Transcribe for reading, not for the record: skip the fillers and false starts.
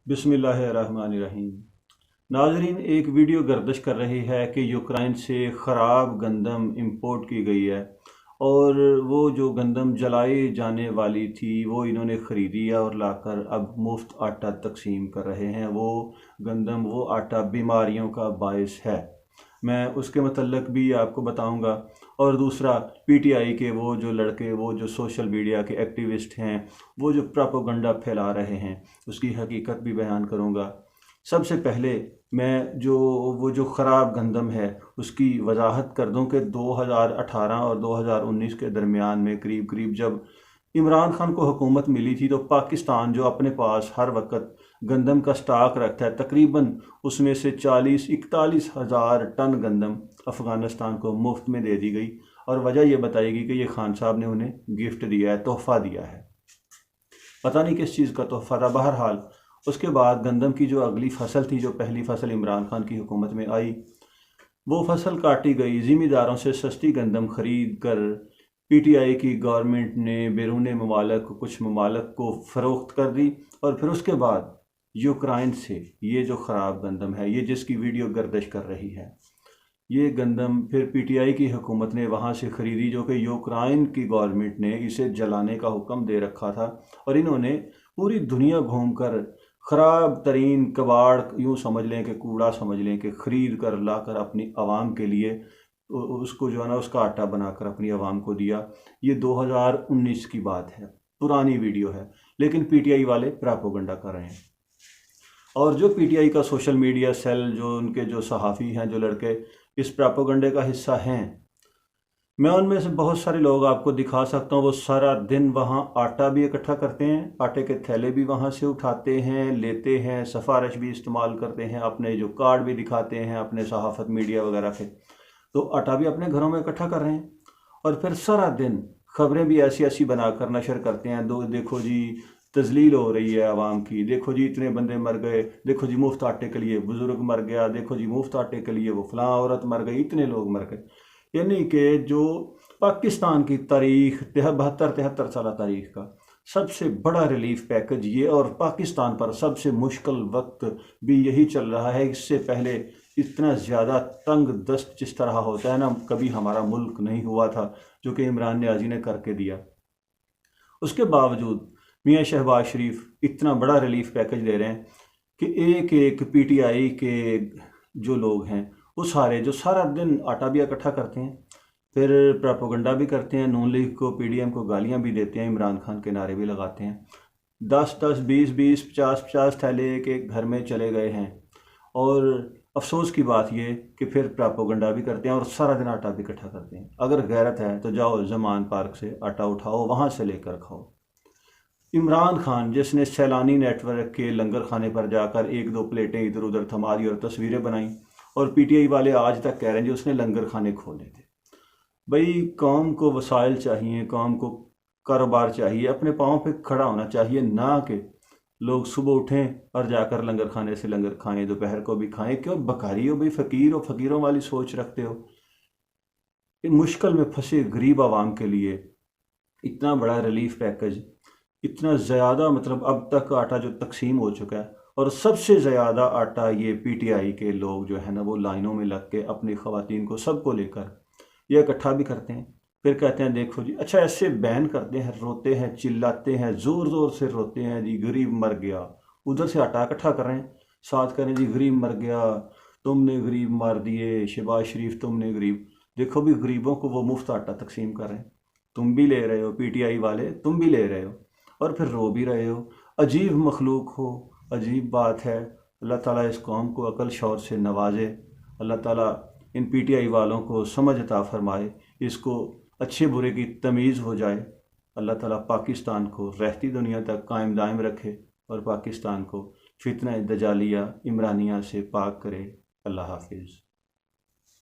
बिस्मिल्लाहिर्रहमानिर्रहीम। नाजरीन, एक वीडियो गर्दिश कर रही है कि यूक्रेन से ख़राब गंदम इंपोर्ट की गई है और वो जो गंदम जलाई जाने वाली थी वो इन्होंने ख़रीदी है और लाकर अब मुफ्त आटा तकसीम कर रहे हैं। वो गंदम, वो आटा बीमारियों का बायस है। मैं उसके मतलब भी आपको बताऊंगा। और दूसरा, पीटीआई के वो जो लड़के, वो जो सोशल मीडिया के एक्टिविस्ट हैं, वो जो प्रोपेगेंडा फैला रहे हैं, उसकी हकीकत भी बयान करूंगा। सबसे पहले मैं वो जो ख़राब गंदम है उसकी वजाहत कर दूं कि 2018 और 2019 के दरमियान में करीब जब इमरान खान को हुकूमत मिली थी तो पाकिस्तान जो अपने पास हर वक्त गंदम का स्टॉक रखता है, तकरीबन उसमें से 40-41 हज़ार टन गंदम अफ़गानिस्तान को मुफ्त में दे दी गई। और वजह यह बताएगी कि ये खान साहब ने उन्हें गिफ्ट दिया है, तोहफ़ा दिया है। पता नहीं किस चीज़ का तोहफ़ा था। बहरहाल उसके बाद गंदम की जो अगली फसल थी, जो पहली फसल इमरान खान की हुकूमत में आई, वो फसल काटी गई। ज़िम्मेदारों से सस्ती गंदम ख़रीद कर पीटीआई की गवर्नमेंट ने बैरून ममालिक कुछ ममालिक को फ़रोख्त कर दी। और फिर उसके बाद यूक्रेन से ये जो ख़राब गंदम है, ये जिसकी वीडियो गर्दिश कर रही है, ये गंदम फिर पीटीआई की हुकूमत ने वहाँ से ख़रीदी, जो कि यूक्रेन की गवर्नमेंट ने इसे जलाने का हुक्म दे रखा था। और इन्होंने पूरी दुनिया घूमकर ख़राब तरीन कबाड़, यूँ समझ लें कि कूड़ा समझ लें, कि ख़रीद कर ला कर अपनी आवाम के लिए उसको जो है ना, उसका आटा बनाकर अपनी आवाम को दिया। ये 2019 की बात है, पुरानी वीडियो है, लेकिन पीटीआई वाले प्रोपेगेंडा कर रहे हैं। और जो पीटीआई का सोशल मीडिया सेल, जो उनके जो सहाफ़ी हैं, जो लड़के इस प्रोपेगेंडे का हिस्सा हैं, मैं उनमें से बहुत सारे लोग आपको दिखा सकता हूँ। वो सारा दिन वहाँ आटा भी इकट्ठा करते हैं, आटे के थैले भी वहाँ से उठाते हैं, लेते हैं, सिफारिश भी इस्तेमाल करते हैं, अपने जो कार्ड भी दिखाते हैं अपने सहाफ़त मीडिया वगैरह के, तो आटा भी अपने घरों में इकट्ठा कर रहे हैं। और फिर सारा दिन खबरें भी ऐसी ऐसी बनाकर नशर करते हैं। देखो जी, तजलील हो रही है आवाम की, देखो जी इतने बंदे मर गए, देखो जी मुफ्त आटे के लिए बुज़ुर्ग मर गया, देखो जी मुफ्त आटे के लिए वो फ़लाँ औरत मर गई, इतने लोग मर गए। यानी कि जो पाकिस्तान की तारीख 72-73 साल तारीख का सबसे बड़ा रिलीफ पैकेज ये, और पाकिस्तान पर सबसे मुश्किल वक्त भी यही चल रहा है। इससे पहले इतना ज़्यादा तंग दस्त जिस तरह होता है ना, कभी हमारा मुल्क नहीं हुआ था, जो कि इमरान नियाज़ी ने करके दिया। उसके बावजूद मियाँ शहबाज शरीफ इतना बड़ा रिलीफ पैकेज दे रहे हैं कि एक एक पीटीआई के जो लोग हैं वो सारे, जो सारा दिन आटा भी इकट्ठा करते हैं, फिर प्रोपेगेंडा भी करते हैं, नून लीग को, पीडीएम को गालियां भी देते हैं, इमरान खान के नारे भी लगाते हैं। 10-10, 20-20, 50-50 थैले एक एक घर में चले गए हैं। और अफसोस की बात ये कि फिर प्रोपेगेंडा भी करते हैं और सारा दिन आटा भी इकट्ठा करते हैं। अगर गैरत है तो जाओ जमान पार्क से आटा उठाओ, वहाँ से लेकर खाओ। इमरान खान, जिसने सैलानी नेटवर्क के लंगर खाने पर जाकर एक दो प्लेटें इधर उधर थमा दी और तस्वीरें बनाई, और पीटीआई वाले आज तक कह रहे हैं जी उसने लंगर खाने खोले थे। भाई, कौम को वसाइल चाहिए, कौम को कारोबार चाहिए, अपने पाँव पे खड़ा होना चाहिए, ना कि लोग सुबह उठें और जाकर लंगर खाने से लंगर खाएं, दोपहर को भी खाएं। क्यों बकारी हो भाई, फ़कीर हो, फ़कीरों वाली सोच रखते हो। इन मुश्किल में फंसे गरीब आवाम के लिए इतना बड़ा रिलीफ पैकेज, इतना ज़्यादा, मतलब अब तक आटा जो तकसीम हो चुका है, और सबसे ज़्यादा आटा ये पीटीआई के लोग जो है ना, वो लाइनों में लग के अपनी ख़वातीन को, सबको लेकर ये इकट्ठा भी करते हैं। फिर कहते हैं देखो जी, अच्छा ऐसे बैन करते हैं, रोते हैं, चिल्लाते हैं, ज़ोर ज़ोर से रोते हैं जी गरीब मर गया। उधर से आटा इकट्ठा कर रहे हैं, साथ करें जी गरीब मर गया, तुमने गरीब मार दिए, शहबाज शरीफ तुमने गरीब। देखो भी, गरीबों को वो मुफ्त आटा तकसीम कर रहे हैं, तुम भी ले रहे हो, पीटीआई वाले तुम भी ले रहे हो, और फिर रो भी रहे हो। अजीब मखलूक हो, अजीब बात है। अल्लाह ताला इस कौम को अकल शौर से नवाजे। अल्लाह ताला इन पीटीआई वालों को समझ अता फरमाए, इसको अच्छे बुरे की तमीज़ हो जाए। अल्लाह ताला पाकिस्तान को रहती दुनिया तक कायम दायम रखे और पाकिस्तान को फितना दजालिया इमरानिया से पाक करे। अल्लाह हाफिज़।